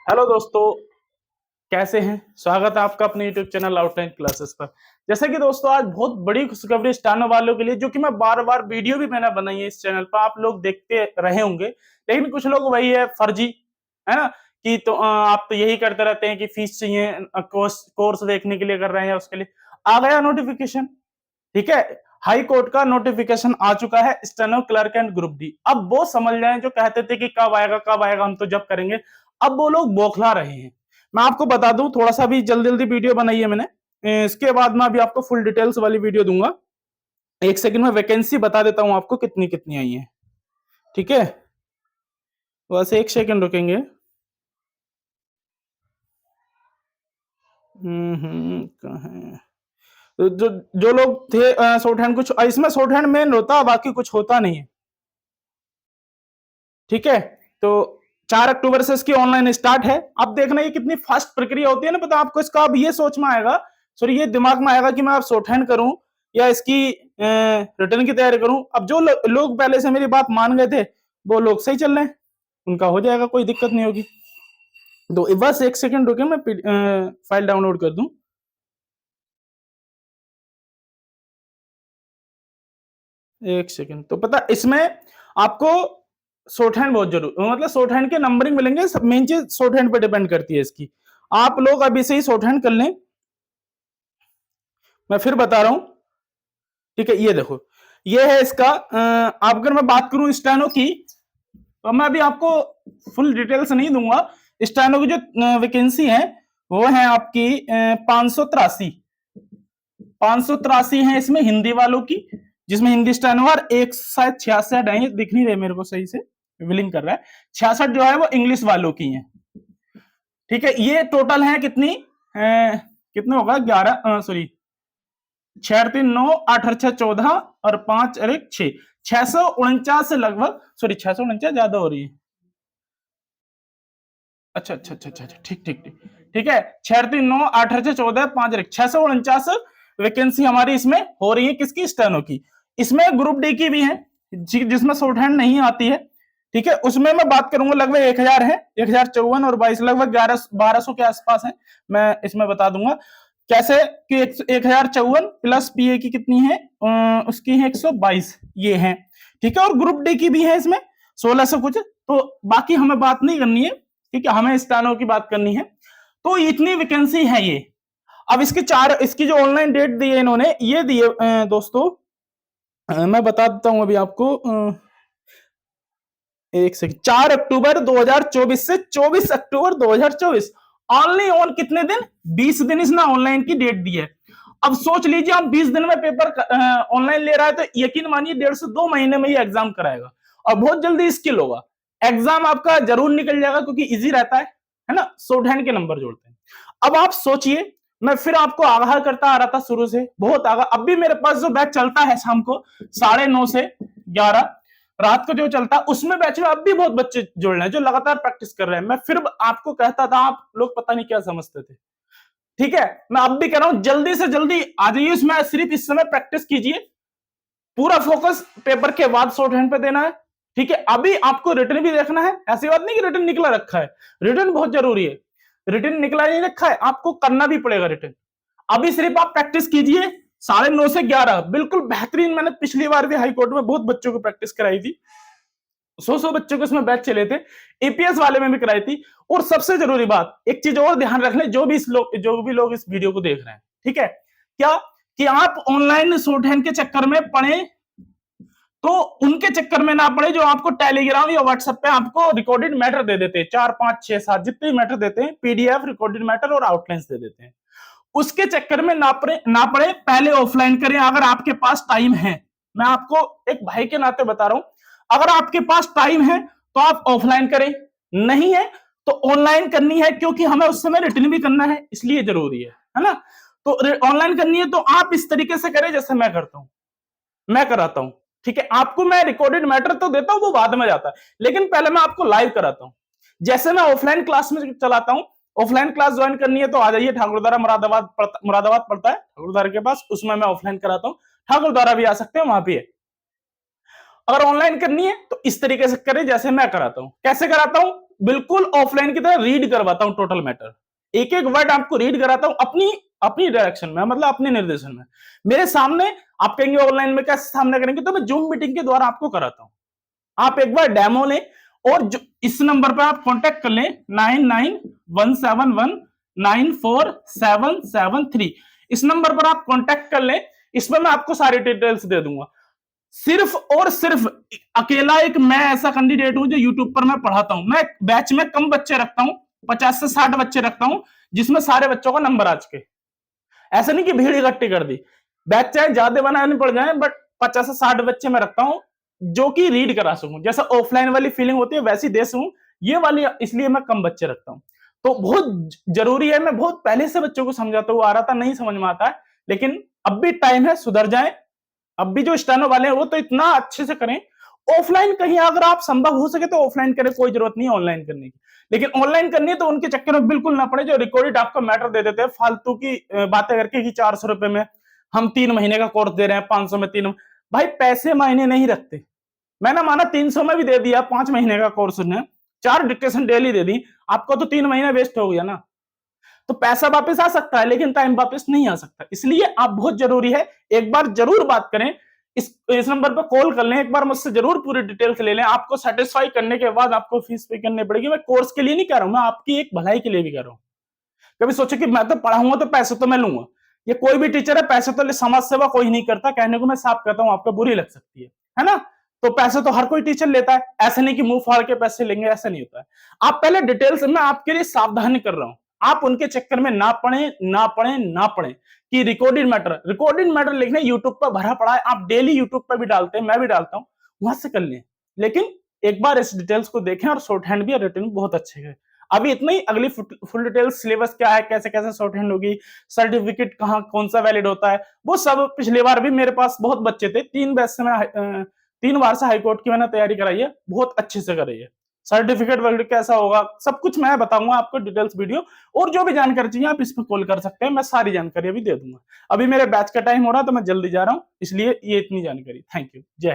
Hello दोस्तों, कैसे हैं? स्वागत है आपका अपने यूट्यूब चैनल आउटलाइन क्लासेस पर। जैसे कि दोस्तों आज बहुत बड़ी खुशखबरी स्टानो वालों के लिए, जो कि मैं बार-बार वीडियो भी मैंने बनाई है इस चैनल पर, आप लोग देखते रहे होंगे। लेकिन कुछ लोग वही है फर्जी, है ना? कि तो आप तो यही करते रहते हैं कि फीस चाहिए, कोर्स कोर्स देखने के लिए कर रहे हैं उसके लिए। आ गया नोटिफिकेशन, ठीक है? हाई कोर्ट का नोटिफिकेशन आ चुका है, steno clerk and group D. अब वो समझ जाएं जो कहते थे कि कब आएगा, हम तो जब करेंगे। अब वो लोग बौखला रहे हैं। मैं आपको बता दूं, थोड़ा सा भी जल्दी जल्दी वीडियो बनाई है मैंने। इसके बाद मैं अभी आपको फुल डिटेल्स वाली वीडियो दूंगा। एक सेकंड में वैकेंसी बता देता हूं आपको कितनी कितनी आई है, ठीक है? बस एक सेकंड रुकेंगे। कहाँ है? तो जो जो लोग थे शॉर्ट हैंड, कुछ इसमें शॉर्ट हैंड मेन होता है, बाकी कुछ होता नहीं है, ठीक है? तो 4 अक्टूबर से इसकी ऑनलाइन स्टार्ट है। अब देखना ये कितनी फास्ट प्रक्रिया होती है ना, पता आपको। इसका अब ये सोच में आएगा, सॉरी ये दिमाग में आएगा कि मैं अब शॉर्ट हैंड करूं या इसकी रिटर्न की तैयारी करूं। अब जो लोग पहले से मेरी बात मान गए थे, वो लोग सही चल रहे हैं, उनका हो जाएगा, कोई दिक्कत नहीं होगी। तो बस एक सेकंड रुके, मैं फाइल डाउनलोड कर दूं। एक सेकंड। तो पता इसमें आपको शॉर्ट हैंड बहुत जरूर, मतलब शॉर्ट हैंड के नंबरिंग मिलेंगे, सब मेन चीज शॉर्ट हैंड पे डिपेंड करती है इसकी। आप लोग अभी से ही शॉर्ट हैंड कर लें। मैं फिर बता रहा हूं, ठीक है? ये देखो, ये है इसका। आप अगर मैं बात करूं स्टेनो की, तो मैं अभी आपको फुल डिटेल्स नहीं दूंगा। स्टेनो की जो वैकेंसी है वो है आपकी 583। 583 है इसमें हिंदी वालों की, जिसमें हिंदी स्टेनो और एक शायद 66 है, दिख नहीं रहे मेरे को सही से, विलिंग कर रहा है। 66 जो है वो इंग्लिश वालों की है, ठीक है? ये टोटल है कितनी, कितने होगा? 11, सॉरी 6 3 9 8 6 14 और 5 अरे 6, 649 लगभग। सॉरी 649 ज्यादा हो रही है। अच्छा अच्छा अच्छा अच्छा, ठीक ठीक ठीक, ठीक है। 6 3 9 8 6 14 5 649 वैकेंसी हमारी इसमें हो रही है। किसकी? स्टेनो की। इसमें ग्रुप डी की भी है, जिसमें शॉर्ट हैंड नहीं आती है, ठीक है? उसमें मैं बात करूंगा लगभग 1000 है, 1054 और 22 लगभग 1200 के आसपास है। मैं इसमें बता दूंगा कैसे कि 1054 प्लस पीए की कितनी है, उसकी है 122, ये है, ठीक है? और ग्रुप डी की भी है इसमें 1600 कुछ। तो बाकी हमें बात नहीं करनी है, ठीक है? हमें स्थानों की बात करनी है। तो इतनी वैकेंसी है ये। अब इसकी जो ऑनलाइन डेट दी है इन्होंने, ये दी है दोस्तों, मैं बता देता हूं अभी आपको। एक सेकंड, 4 अक्टूबर 2024 से 24 अक्टूबर 2024, ओनली ऑन कितने दिन? 20 दिन इसने ऑनलाइन की डेट दी है। अब सोच लीजिए, आप 20 दिन में पेपर ऑनलाइन ले रहा है, तो यकीन मानिए 1.5 से 2 महीने में ही एग्जाम कराएगा, और बहुत जल्दी स्किल होगा। एग्जाम आपका जरूर निकल जाएगा, क्योंकि इजी रहता है ना? शॉर्ट हैंड के नंबर जोड़ते हैं। अब आप सोचिए, मैं फिर आपको आगाह करता आ रहा था शुरू से, बहुत आगाह। अब भी मेरे पास जो बैच चलता है शाम को 9:30 से 11 रात को जो चलता है, उसमें बैच में अब भी बहुत बच्चे जुड़ रहे हैं जो लगातार प्रैक्टिस कर रहे हैं। मैं फिर आपको कहता था, आप लोग पता नहीं क्या समझते थे, ठीक है? मैं अब भी कह रहा हूं, जल्दी से जल्दी आ जाइए इसमें। सिर्फ इस समय प्रैक्टिस कीजिए, पूरा फोकस पेपर के बाद शॉर्ट हैंड पे देना है, ठीक है? अभी आपको रिटर्न भी देखना है। ऐसी बात नहीं कि रिटर्न निकला रखा है, रिटर्न बहुत जरूरी है। रिटर्न निकला नहीं रखा है, आपको करना भी पड़ेगा रिटर्न। अभी सिर्फ आप प्रैक्टिस कीजिए। 9:30 से 11 बिल्कुल बेहतरीन। मैंने पिछली बार भी हाई कोर्ट में बहुत बच्चों को प्रैक्टिस कराई थी, 100 बच्चों के इसमें बैच चले थे, एपीएस वाले में भी कराई थी। और सबसे जरूरी बात, एक चीज और ध्यान रख लें, जो भी लोग इस वीडियो को देख रहे हैं, ठीक है? क्या कि आप ऑनलाइन शॉर्ट हैंड के चक्कर में पढ़े, तो उनके चक्कर में ना पड़े जो आपको टेलीग्राम या व्हाट्सएप पे आपको रिकॉर्डेड मैटर दे देते हैं, 4 5 6 7 जितने मैटर देते हैं, पीडीएफ रिकॉर्डेड मैटर और आउटलाइंस दे देते हैं। उसके चक्कर में ना पड़े, पहले ऑफलाइन करें अगर आपके पास टाइम है। मैं आपको एक भाई के नाते बता रहा हूं, अगर आपके पास टाइम है तो आप ऑफलाइन करें, नहीं है तो ऑनलाइन करनी है, क्योंकि हमें उस समय रिटर्न भी करना है, इसलिए जरूरी है ना? तो ऑनलाइन करनी है तो आप इस तरीके से करें जैसे मैं करता हूं, मैं कराता हूं, ठीक है? आपको मैं रिकॉर्डेड मैटर तो देता हूं, वो बाद में जाता है, लेकिन पहले मैं आपको लाइव कराता हूं। जैसे मैं ऑफलाइन क्लास में चलाता हूं, ऑफलाइन क्लास ज्वाइन करनी है तो आ जाइए, ठाकुरद्वारा मुरादाबाद पड़ता है ठाकुरद्वारा के पास, उसमें मैं ऑफलाइन कराता हूं। ठाकुरद्वारा भी आ सकते हैं, वहां भी है। अगर ऑनलाइन करनी है तो इस तरीके से करें जैसे मैं कराता हूं। कैसे कराता हूं? बिल्कुल ऑफलाइन की तरह रीड करवाता हूं टोटल मैटर, एक एक वर्ड आपको रीड कराता हूं अपनी अपनी डायरेक्शन में, मतलब अपने निर्देशन में, मेरे सामने। आप कहेंगे ऑनलाइन में कैसे सामने करेंगे, तो मैं जूम मीटिंग के द्वारा आपको कराता हूं। आप एक बार डेमो लें और जो इस नंबर पर आप कांटेक्ट कर लें 9917194773, इस नंबर पर आप कांटेक्ट कर लें। इसमें मैं आपको सारी डिटेल्स दे दूंगा। सिर्फ और सिर्फ अकेला एक मैं ऐसा कैंडिडेट हूं जो यूट्यूब पर मैं पढ़ाता हूं। मैं बैच में कम बच्चे रखता हूं, 50 से 60 बच्चे रखता हूं, जिसमें सारे बच्चों का नंबर आ चुके। ऐसा नहीं कि भीड़ इकट्ठी कर दी, बैच चाहे ज्यादा बनाने पड़ जाए, बट 50 से 60 बच्चे मैं रखता हूं जो कि रीड करा सकूं। जैसा ऑफलाइन वाली फीलिंग होती है वैसी दे सकूं, ये वाली इसलिए मैं कम बच्चे रखता हूं। तो बहुत जरूरी है, मैं बहुत पहले से बच्चों को समझाता हुआ आ रहा था, नहीं समझ में आता है, लेकिन अब भी टाइम है, सुधर जाए। अब भी जो स्टेनो वाले हैं वो तो इतना अच्छे से करें। ऑफलाइन कहीं अगर आप संभव हो सके तो ऑफलाइन करें, कोई जरूरत नहीं है ऑनलाइन करने की। लेकिन ऑनलाइन करनी है तो उनके चक्कर में बिल्कुल ना पड़े जो रिकॉर्डेड आपको मैटर दे देते हैं फालतू की बातें करके कि 400 रुपए में हम 3 महीने का कोर्स दे रहे हैं, 500 में 3। भाई पैसे मायने नहीं रखते। मैंने माना 300 में भी दे दिया 5 महीने का कोर्स ने, 4 डिक्टेशन डेली दे दी, आपको तो 3 महीने वेस्ट हो गया ना। तो पैसा वापस आ सकता है लेकिन टाइम वापस नहीं आ सकता। इसलिए आप बहुत जरूरी है, एक बार जरूर बात करें, इस नंबर पर कॉल कर लें, एक बार मुझसे जरूर पूरी डिटेल्स ले लें। आपको सेटिस्फाई करने के बाद आपको फीस पे करनी पड़ेगी। मैं कोर्स के लिए नहीं कह रहा हूं, मैं आपकी एक भलाई के लिए भी कह रहा हूं। कभी सोचे कि मैं तो पढ़ाऊंगा तो पैसे तो मैं लूंगा, ये कोई भी टीचर है, पैसे तो समाज सेवा कोई नहीं करता, कहने को मैं साफ कहता हूं, आपको बुरी लग सकती है ना। तो पैसे तो हर कोई टीचर लेता है, ऐसे नहीं कि मुंह फाड़ के पैसे लेंगे, ऐसा नहीं होता है। आप पहले डिटेल्स, मैं आपके लिए सावधानी कर रहा हूं, आप उनके चक्कर में ना पढ़े ना पढ़े ना पढ़े कि रिकॉर्डेड मैटर लिखने यूट्यूब पर भरा पड़ा है, आप डेली यूट्यूब पर भी डालते हैं, मैं भी डालता हूं, वहां से कर लें। लेकिन एक बार इस डिटेल्स को देखें, और शॉर्ट हैंड भी रिटर्न बहुत अच्छे है। अभी इतना ही, अगली फुल डिटेल सिलेबस क्या है, कैसे कैसे शॉर्ट हैंड होगी, सर्टिफिकेट कहाँ कौन सा वैलिड होता है, वो सब पिछली बार भी मेरे पास बहुत बच्चे थे, 3 बैच से मैं 3 बार से हाईकोर्ट की मैंने तैयारी कराई है, बहुत अच्छे से कराई है। सर्टिफिकेट वगैरह कैसा होगा सब कुछ मैं बताऊंगा आपको डिटेल्स वीडियो। और जो भी जानकारी चाहिए आप इस पर कॉल कर सकते हैं, मैं सारी जानकारी अभी दे दूंगा। अभी मेरे बैच का टाइम हो रहा है तो मैं जल्दी जा रहा हूँ, इसलिए ये इतनी जानकारी। थैंक यू, जय हिंद।